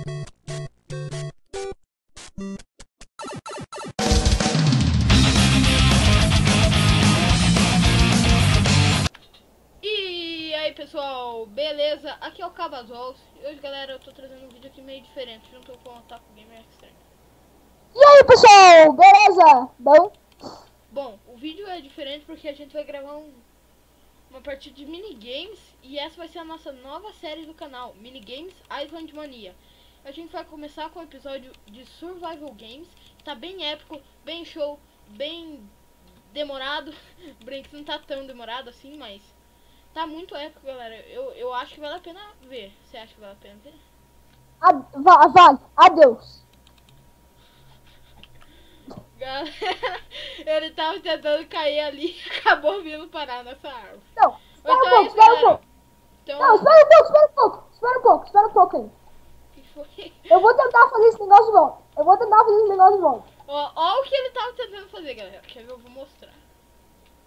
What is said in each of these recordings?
E aí pessoal, beleza? Aqui é o Cabazol. E hoje galera, eu tô trazendo um vídeo aqui meio diferente, junto com o Taco Gamer Extreme. E aí pessoal, beleza? Bom, o vídeo é diferente porque a gente vai gravar uma partida de minigames. E essa vai ser a nossa nova série do canal, Minigames Island Mania. A gente vai começar com o episódio de Survival Games. Tá bem épico, bem show, bem demorado. O Brinks não tá tão demorado assim, mas tá muito épico, galera. Eu acho que vale a pena ver. Você acha que vale a pena ver? Vale, adeus. Galera, ele tava tentando cair ali e acabou vindo parar nessa árvore. Não, Então espera um pouco. Então, Não, espera um pouco aí. que foi? Eu vou tentar fazer esse negócio de volta. Ó o que ele tava tentando fazer, galera. Quer ver? Eu vou mostrar.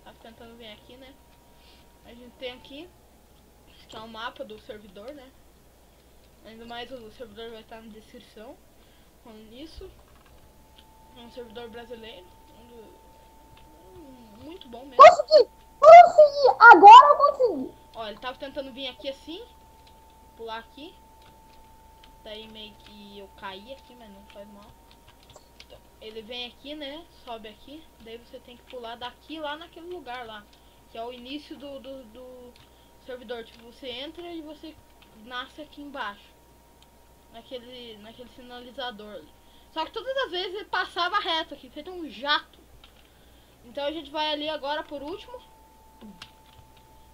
Tava tentando vir aqui, né? A gente tem aqui, que é o mapa do servidor, né? Ainda mais o servidor vai estar na descrição. Falando nisso, é um servidor brasileiro. Muito bom mesmo. Consegui! Agora eu consegui. Ó, ele tava tentando vir aqui assim, pular aqui. Daí meio que eu caí aqui, mas não faz mal. Então, ele vem aqui, né? Sobe aqui. Daí você tem que pular daqui lá naquele lugar lá, que é o início do servidor. Tipo, você entra e você nasce aqui embaixo, naquele sinalizador ali. Só que todas as vezes ele passava reto aqui, feito um jato. Então a gente vai ali agora por último.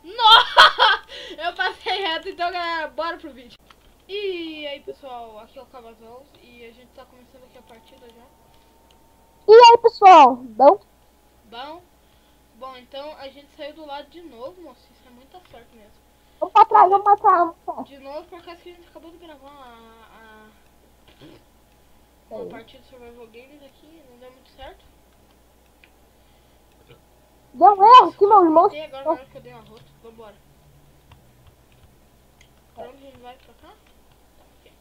Nossa! Eu passei reto, então galera, bora pro vídeo. E aí pessoal, aqui é o Cabazol e a gente tá começando aqui a partida já. E aí pessoal, Bom, então a gente saiu do lado de novo, moço, isso é muita sorte mesmo. vamos pra trás. De novo, por causa que a gente acabou de gravar uma partida de Survival Games aqui, não deu muito certo. Deu um erro que meu irmão... Agora na hora que eu dei uma rota, vambora. Pra onde a gente vai? Pra cá? Okay.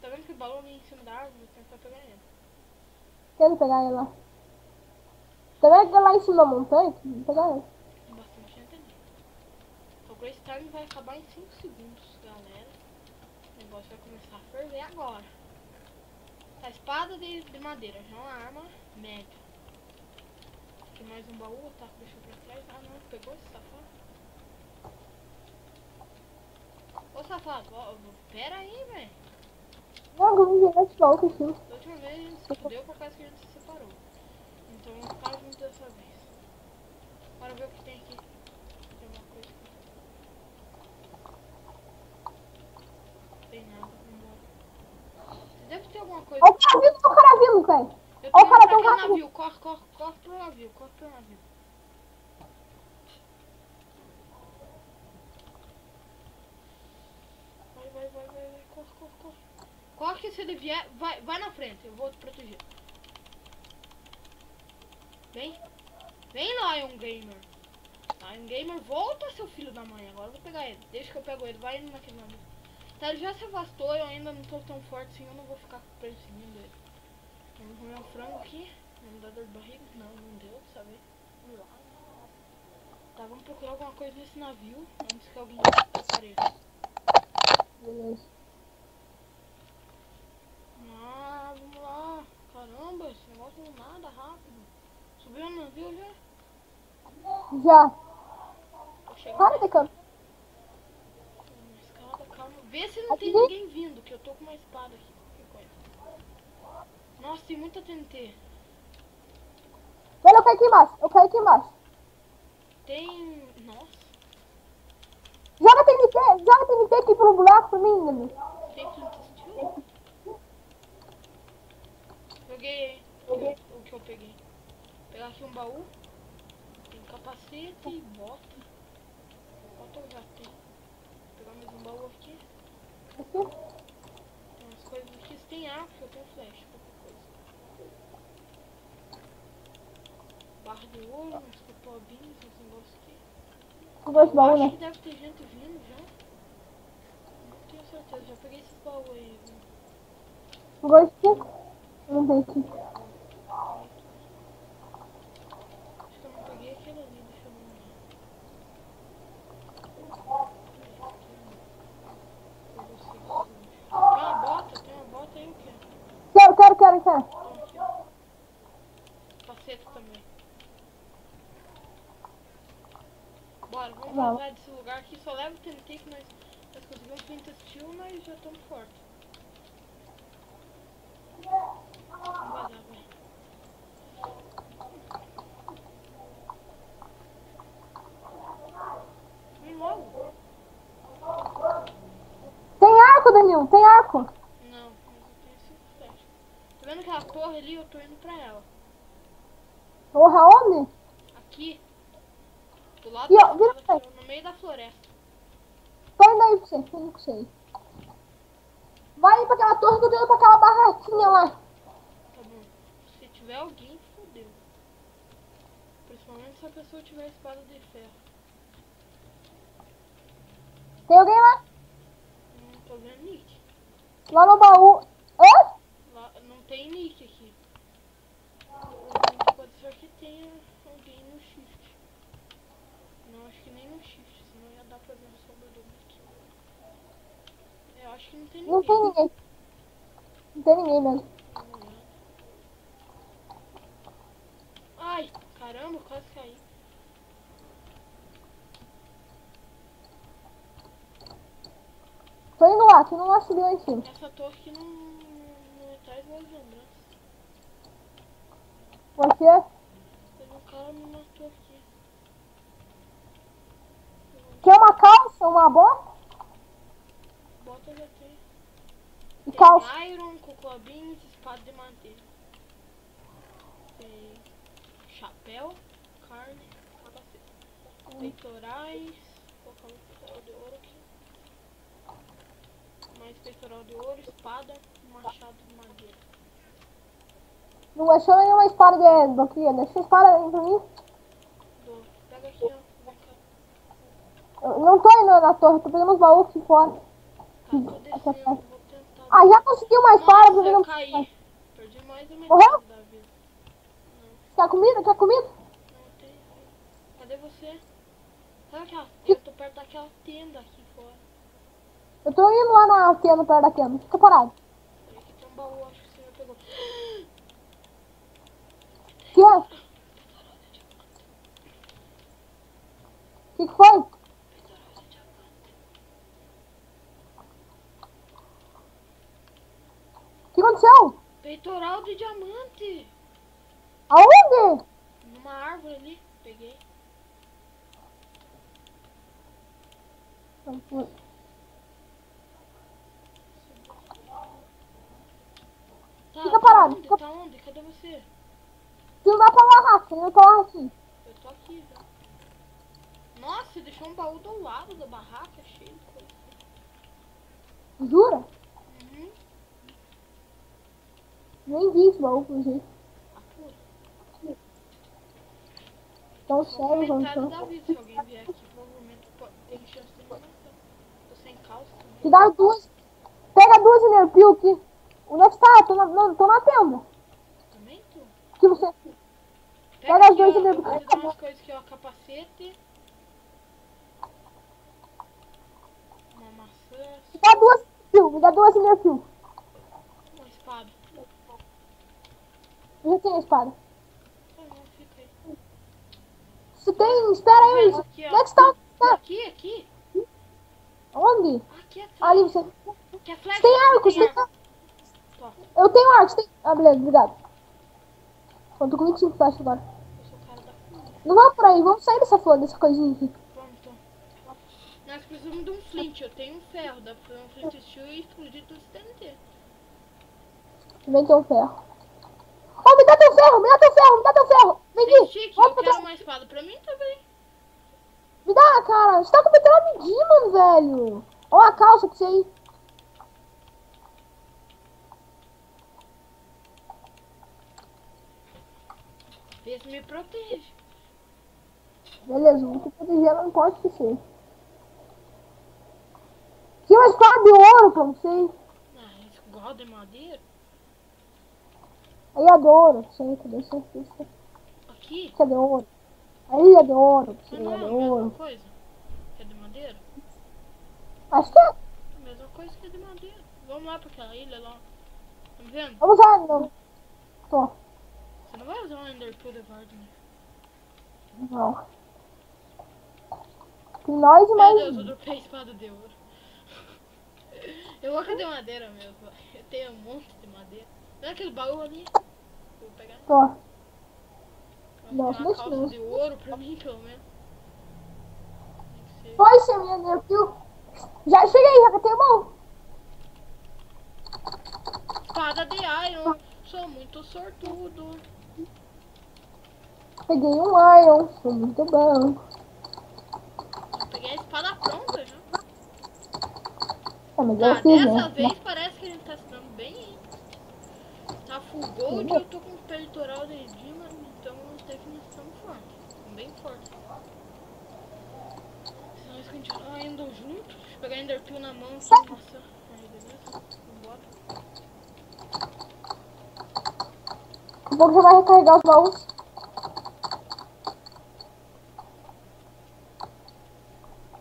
Tá vendo que o balão ali em cima da árvore? Vou tentar pegar ele. Quero pegar ele lá. Tá vendo que lá em cima da montanha? Vou pegar ele. Tem bastante gente ali. O Grace Time vai acabar em 5 segundos, galera. O negócio vai começar a ferver agora. A espada de madeira, já é uma arma média. Aqui mais um baú, tá? Deixou pra trás. Ah não, pegou esse safado. Ô safado, ó, pera aí, velho. Não, eu vou jogar de volta assim. Da última vez a gente se fudeu por causa que a gente se separou. Então vamos ficar juntos dessa vez. Bora ver o que tem aqui. Tem alguma coisa aqui. Tem nada, vambora. Deve ter alguma coisa. Ó o cara vindo, velho. Eu Ó tô o cara, indo tem um pra cara aquele vindo. navio, corre pro navio. Vai, corre. Corre que se ele vier, vai na frente, eu vou te proteger. Vem, Lion Gamer. Lion Gamer, volta seu filho da mãe, agora eu vou pegar ele. Deixa que eu pego ele, vai indo naquele navio. Tá, ele já se afastou, eu ainda não tô tão forte assim, eu não vou ficar perseguindo ele. Vamos comer um frango aqui. Não dá dor de barriga? Não deu, sabe? Vamos lá. Tá, vamos procurar alguma coisa nesse navio antes que alguém apareça. Beleza. Ah, vamos lá. Caramba, esse negócio não nada rápido. Subiu no navio já? Já. Tô chegando Para na de câmera. escada, calma. Vê se não tem ninguém vindo, que eu tô com uma espada aqui. Que coisa. Nossa, tem muita TNT. Velho, eu caí aqui embaixo. Tem... Nossa. Joga TNT aqui pro buraco pra mim, Dani. Tem TNT steel? Joguei o que eu peguei. Vou pegar aqui um baú. Tem capacete e bota. Bota eu já tenho. Vou pegar mais um baú aqui. Tem umas coisas aqui. Se tem arco, eu tenho flecha. Qualquer coisa. Barra de ouro, uns cupobinhos, esse negócio aqui. Eu gosto de Eu baú, acho né? que deve ter gente vindo já. Não tenho certeza. Já peguei esses baús aí. Gostei. Não tem aqui. Acho que eu não peguei aquele ali. Deixa eu ver. Tem uma bota aí o quê? Quero. Então aqui, ó. Capacete também. Bora, vamos vazar desse lugar aqui. Só leva o TNT que nós conseguimos Flint Steel, nós já estamos fortes. Vamos vazar, vai. Vem logo. Tem arco, Danilo, tem arco. Não, mas eu tenho 5 flechas. Tá vendo aquela torre ali? Eu tô indo pra ela. Porra, onde? Aqui. Do lado E, da ó, vira estrada, pra aqui, ó, no meio da floresta. Tô indo aí pra você, tô indo pra você. Vai pra aquela torre que eu tô indo pra aquela barraquinha lá. Tá bom. Se tiver alguém, fodeu. Principalmente se a pessoa tiver espada de ferro. Tem alguém lá? Não tô vendo nick. Lá no baú. Hã? Lá, não tem nick aqui. Pode ser que tenha alguém no shift. Não, acho que nem no shift, senão ia dar pra ver a sombra do nick. Eu acho que não tem ninguém. Não tem ninguém. Não tem ninguém mesmo. Vamos lá. Ai, caramba, quase caí. Tô indo lá, que não vai subir lá em cima. Essa torre aqui não traz boas lembranças. Você Teve um cara me matou aqui. quer uma calça, uma bota Bota já tem. e Tem calça. iron, cocobins, espada de madeira. Tem chapéu, carne, capacete. Peitorais. Vou colocar um peitoral de ouro aqui. Mais peitoral de ouro, espada, machado de madeira. Não achou nenhuma espada do que? Deixa a espada aí pra mim. Pega aqui, ó. Vem cá. Eu não tô indo na torre, tô pegando os baús aqui fora. Tá, tô descendo, vou tentar. Ah, já consegui uma espada. Nossa, eu caí. Perdi mais da Morreu? metade da vida. Não, Quer comida? Quer comida? não tem. Cadê você? Sabe aquela? Eu tô perto daquela tenda aqui fora. Eu tô indo lá na tenda, perto da tenda. Fica parado. Peraí que tem um baú, acho que você já pegou. Que é? Que foi? O que aconteceu? Peitoral de diamante! Aonde? Numa árvore ali, peguei. Tá, Fica parado, onde? fica- Tá onde? Cadê você? Se não dá pra barraca, não pra barraquinha. Eu tô aqui já. Nossa, você deixou um baú do lado da barraca, cheio de coisa. Jura? Uhum. Nem vi esse baú, por jeito. Apura. Tão Só sério, com metade vamos. da vida, se alguém vier aqui, provavelmente tem chance de me matar. Tô sem calça também. Te dá duas. Pega duas enerpil aqui. Onde é que tá? Tô na tenda. Também tu? Que você. Pega Pega as aqui, duas ó, eu enerpil. vou te dar umas coisas aqui, ó. Capacete. Uma maçã. Me dá duas enerpil. Uma espada. Eu já tenho a espada. Tá bom, fica aí. Você tem. Espera aí. Aqui, ó. Onde é que tá? Tá. Aqui. Onde? Aqui atrás. Ali você. Quer Você flecha? tem Você arco, você tem. Tó, Eu tenho arco, você tem. Ah, beleza, obrigado. Eu tô com 25 flechas agora. eu sou o cara da comida. Não vamos por aí, vamos sair dessa flor, dessa coisinha aqui. Vamos, então. Nós precisamos de um flint. Eu tenho um ferro. Dá pra fazer um flint steel e explodir tudo isso TNT. Vem ter um ferro. Oh, me dá teu ferro, me dá teu ferro, me dá teu ferro. Vem Tem aqui. stick, Vamos eu pro quero teu. uma espada pra mim também. Me dá, cara. Você tá cometendo uma medida, mano, velho. Ó a calça pra você aí. Esse me protege. Beleza, vou te proteger, não pode esquecer. Tinha uma espada de ouro ouro pra vocês. Ah, isso igual de madeira. Aí é de ouro pra você. Cadê você? Aqui? Isso é de ouro. Aí é de ouro pra você. Mas não É é de a mesma ouro. coisa? Que é de madeira? Acho que é. A mesma coisa que é de madeira. Vamos lá pra aquela ilha lá. Tá me vendo? Vamos usar, não. Tô. Você não vai usar um Ender Pearl de Vardner. Não. Tem nós e Meu mais Deus, eu um. dropei a espada de ouro. Eu vou de madeira mesmo. Eu tenho um monte de madeira. Não é aquele baú ali? Vou pegar. Tô. Nossa, Não, tem uma deixa calça não. de ouro pra mim, pelo menos. Tem que ser. Foi, seu menino, viu? Já cheguei, já catei o baú. Espada de Iron. Sou muito sortudo. Peguei um iron, foi muito bom. Já peguei a espada pronta já. É, mas Tá, eu fiz, dessa né? vez parece que a gente tá se dando bem, hein? Tá full gold e eu tô com peitoral de Dima, então até que nós estamos fortes. Estamos bem fortes. Se nós continuar indo juntos, deixa eu pegar Ender Pearl na mão aqui, nossa. Aí, beleza? Vambora. Daqui a pouco já vai recarregar os baús.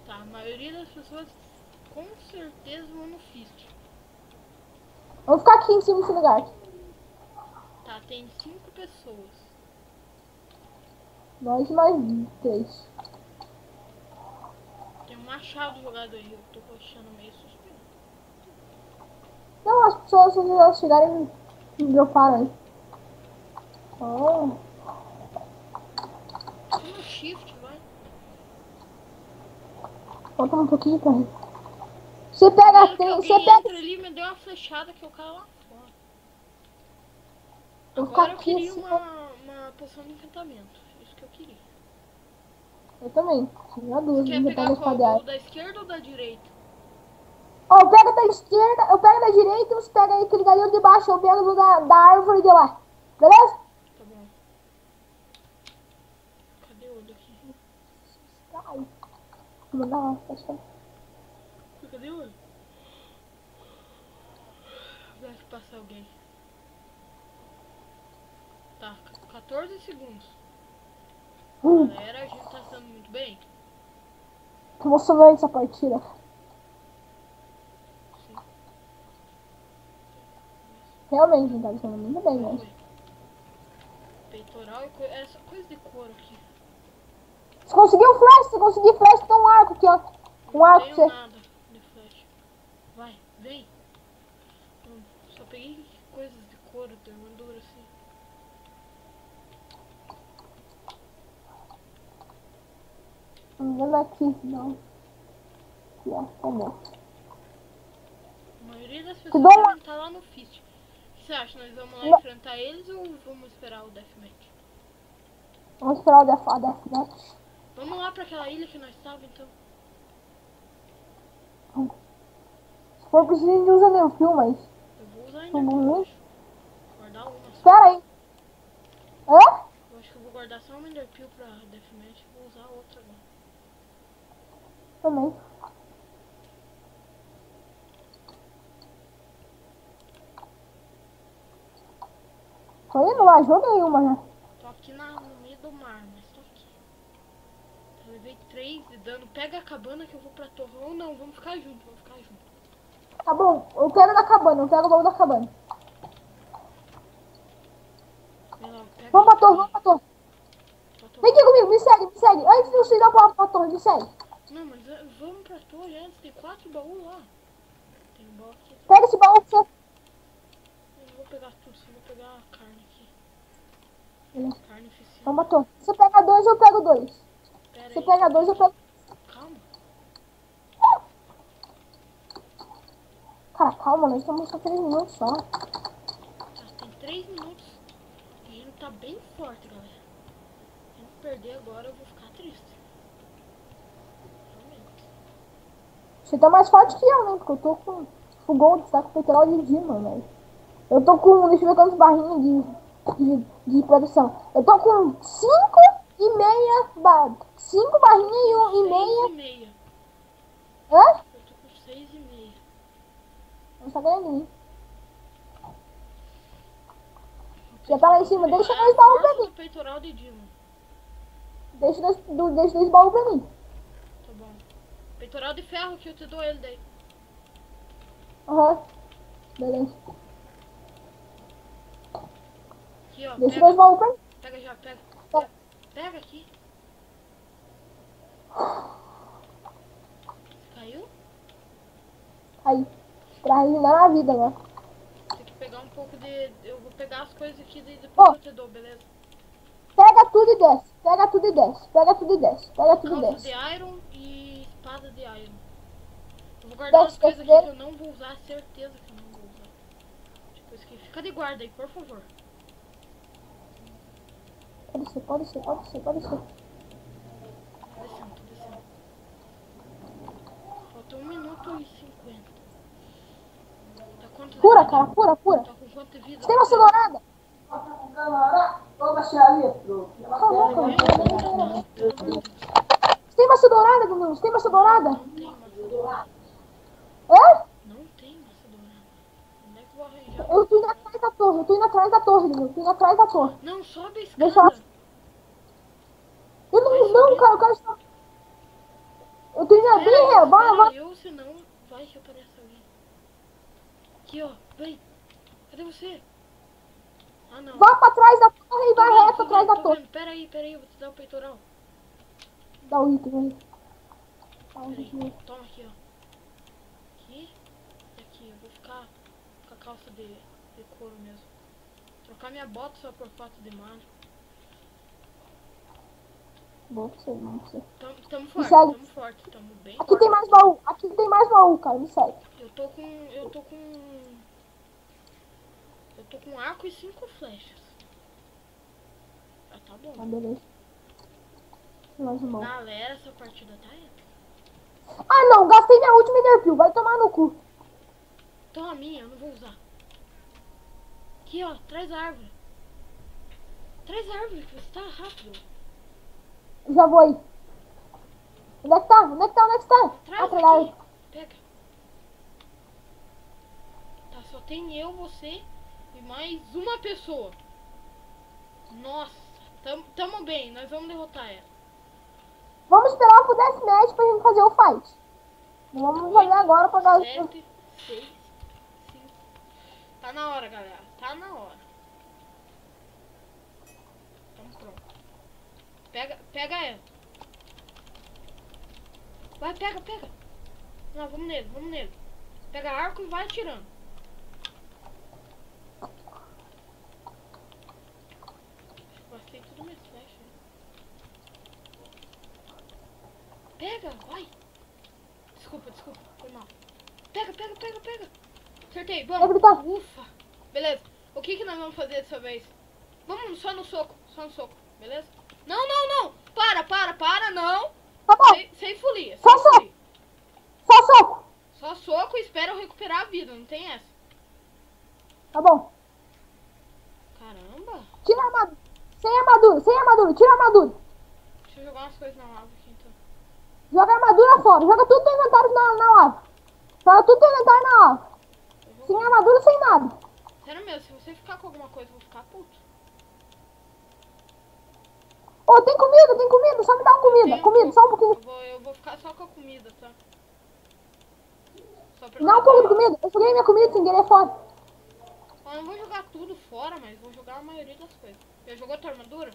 Tá, a maioria das pessoas com certeza vão no Fist. Vamos ficar aqui em cima desse lugar. Tá, tem 5 pessoas. Nós e mais 3. Tem um machado jogado aí, eu tô achando meio suspeito. Não, as pessoas, se elas chegarem, me droparam aí. Oh. No shift, vai. Falta um pouquinho pra mim. Você pega, Primeiro que tem, alguém você pega. entra ali e me deu uma flechada que eu caio lá fora. Vou ficar Agora eu aqui queria assim. uma poção de encantamento. Isso que eu queria. Eu também. Tinha Você duas, quer já pega pegar a qual? espada. O da esquerda ou da direita? Ó, eu pego da esquerda, eu pego da direita, você pega aí aquele galho de baixo, eu pego da árvore de lá. Beleza? Tá bom. Cadê o olho aqui? Ai. Vou mandar lá, acho que é. Cadê o olho? Vai que passa alguém. Tá, 14 segundos. Galera, a gente tá sendo muito bem. Que emocionante essa partida. Sim. Realmente, gente, tá sendo muito bem, né? Foi. Peitoral e essa coisa de couro aqui. Você conseguiu flash, você conseguiu flash, tem um arco aqui, ó. Um Não arco tenho pra você. nada de flash. Vai, vem. Só peguei coisas de couro, de armadura assim. Não é aqui, não. Aqui, ó, tá bom. A maioria das Te pessoas dou uma- devem estar lá no Fist. O que você acha? Nós vamos lá Não. enfrentar eles ou vamos esperar o Deathmatch? Vamos esperar o Deathmatch. Vamos lá pra aquela ilha que nós estávamos então. Se for preciso, a gente usa meu fio, mas... Eu vou usar ainda Vamos eu lá. acho. Guardar uma só. Espera aí. Hã? Eu acho que eu vou guardar só uma Ender Pearl pra Deathmatch e vou usar a outra agora. Também. Tô indo lá, joguei uma já. Tô aqui no meio do mar, mas tô aqui. Eu levei 3 de dano. Pega a cabana que eu vou pra torre. Ou não, vamos ficar juntos, vamos ficar juntos. Tá bom, eu quero da cabana, eu quero o baú da cabana. Vem lá, pega Vamos pra aí, torre, pega vamos pra torre. aí. Pra torre. Vem aqui comigo, me segue, me segue. Antes de eu chegar pra torre, me segue. Não, mas vamos pra torre antes. Tem 4 baús lá. Tem um baú aqui. Pega esse baú pra você. Eu não vou pegar tudo, só vou pegar a carne aqui. Beleza. Carne eficiente. Vamos pra torre. Você pega 2, eu pego 2. Pera Você aí. pega 2, eu pego... Calma. Cara, calma, nós estamos só 3 minutos só. Tá, tem 3 minutos. E a gente tá bem forte, galera. Se a gente perder agora, eu vou ficar triste. Realmente. Você tá mais forte que eu, né? Porque eu tô com full gold, você tá com peitoral de Dima, velho. Eu tô com, deixa eu ver quantas barrinhas de produção. Eu tô com 5 barrinhas e 1 e meia. 6,5. Hã? Eu tô com 6,5. Não tá ganhando de mim. Já tá lá em cima, deixa dois baús pra Força mim. do peitoral de Dylan. Deixa dois baús pra mim. Tá bom. Peitoral de ferro que eu te dou ele daí. Aham. Beleza. Aqui, ó. Deixa dois baús pra mim. Pega já, pega. Tá. Pega aqui. Caiu? Aí. Pra regenerar a vida, né? Tem que pegar um pouco de... Eu vou pegar as coisas aqui e depois Ó. eu te dou, beleza? Pega tudo e desce. Pega tudo e desce. Pega tudo e desce. Pega tudo e Calça desce. de iron e espada de iron. Eu vou guardar Desce, umas coisas desce aqui que eu não vou usar, certeza que eu não vou usar. Tipo isso aqui. Fica de guarda aí, por favor. Pode ser, pode ser, pode ser, pode ser. Tô descendo, tô descendo. Falta 1 minuto e 50. Tá quanto de Cura, vida? cara, cura, cura. Tá com quanto de vida? Você tem maçã dourada? Você tem maçã dourada, Danilo? Você tem maçã dourada? Não tem maçã dourada. Hã? Não tem maçã dourada. Onde é que eu vou arranjar? Eu tô indo atrás da torre, eu tô indo atrás da torre, Danilo. Eu tô indo atrás da torre. Não, sobe a escada. Deixa eu... não, cara, eu quero estar... Eu tô indo bem, Espera vai. eu, senão vai que aparece alguém. Aqui, ó. Vem. Cadê você? Ah, não. Vá pra trás da torre e vai vendo, reto atrás da tô torre. vendo. Pera aí, eu vou te dar o peitoral. Dá o item aí. Dá o Pera item aí. aí. Toma aqui, ó. Aqui e aqui. Eu vou ficar com a calça de couro mesmo. Trocar minha bota só por foto de malha. Bom pra você, bom pra você. Tamo Me forte, segue. tamo forte. Tamo bem Aqui forte. tem mais baú. Aqui tem mais baú, cara. Me segue. Eu tô com arco e 5 flechas. Ah, tá bom. Ah, beleza. Mais um baú. Galera, essa partida tá épica. Ah, não. Gastei minha última Enderpeel. Vai tomar no cu. Então a minha, eu não vou usar. Aqui, ó. Traz a árvore. Traz a árvore, que você tá rápido. Já vou aí. Onde é que tá? Onde é que tá? Onde é que tá? Traz Atrás da aqui. árvore. Pega. Tá, só tem eu, você e mais uma pessoa. Nossa, tamo bem. Nós vamos derrotar ela. Vamos esperar pro deathmatch pra gente fazer o fight. Não vamos fazer agora pra galera. 7, 6, 5. Tá na hora, galera. Tá na hora. Tamo pronto. Pega ela. Vai, pega. Não, vamos nele. Pega arco e vai atirando. Gastei tudo minhas flechas. Pega, vai. Desculpa, foi mal. Pega. Acertei, Deve tá. vamos. Ufa. Beleza. O que nós vamos fazer dessa vez? Vamos só no soco, beleza? Não. Para, não. Tá bom. Sem folia. Só soco. Só soco. Só soco e espera eu recuperar a vida, não tem essa. Tá bom. Caramba. Tira a armadura. Sem armadura. Tira a armadura. Deixa eu jogar umas coisas na lava aqui então. Joga a armadura fora. Joga tudo no inventário na lava. Joga tudo no inventário na lava. Sem armadura, sem nada. Sério mesmo, se você ficar com alguma coisa, eu vou ficar puto. Ô, tem comida. Só me dá uma comida. Comida, só um pouquinho. Eu vou ficar só com a comida, tá? Só pra Me dá um pouco de comida. Eu joguei minha comida sem querer fora. Eu não vou jogar tudo fora, mas vou jogar a maioria das coisas. Já jogou tua armadura?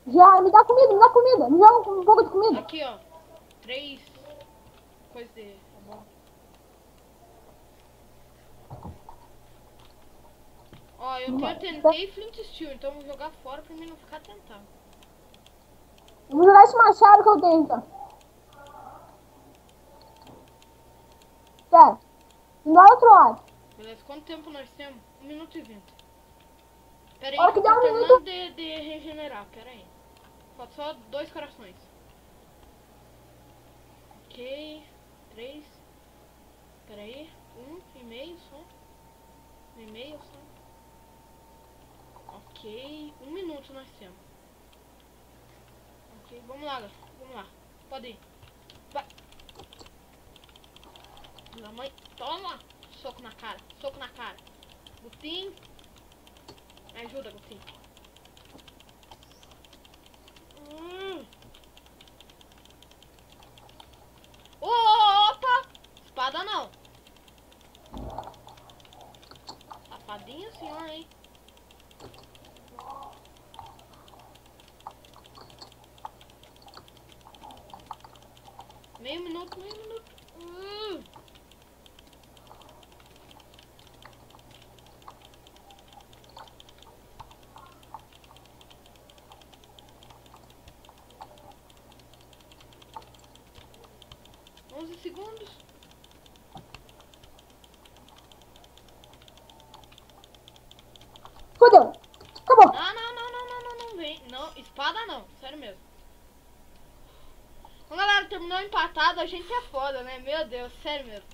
Já, me dá comida. Me joga um pouco de comida. Aqui, ó. 3 coisas de... Tá bom. Ó, tentei Flint Steel, então vou jogar fora pra mim não ficar tentado. Eu vou jogar esse machado que eu tenho, então. Pera. Indo lá do outro lado. Beleza, quanto tempo nós temos? 1 minuto e 20. Pera aí, Hora que eu der tô um terminando minuto. de regenerar, pera aí. Falta só 2 corações. Ok, 3. Pera aí, 1,5 só. 1,5 só. Ok, 1 minuto nós temos. Ok, vamos lá. Pode ir. Vai. Minha mãe, toma. soco na cara. Soco na cara. Gutinho. Me ajuda, Gutinho. Opa! Espada não. Safadinho, senhor, hein? Meio minuto. 11 segundos. Fodeu. Acabou. Não vem. Não, espada não. Sério mesmo. Bom, galera, terminou empatado. A gente é foda, né? Meu Deus, sério mesmo.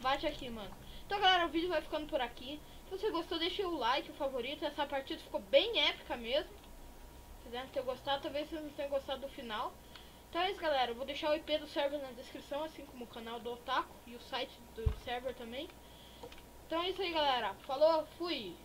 Bate aqui, mano. Então, galera, o vídeo vai ficando por aqui. Se você gostou, deixa o like, o favorito. Essa partida ficou bem épica mesmo. Vocês devem ter gostado. Talvez vocês não tenham gostado do final. Então é isso, galera. Eu vou deixar o IP do server na descrição, assim como o canal do Otaku e o site do server também. Então é isso aí, galera. Falou, fui!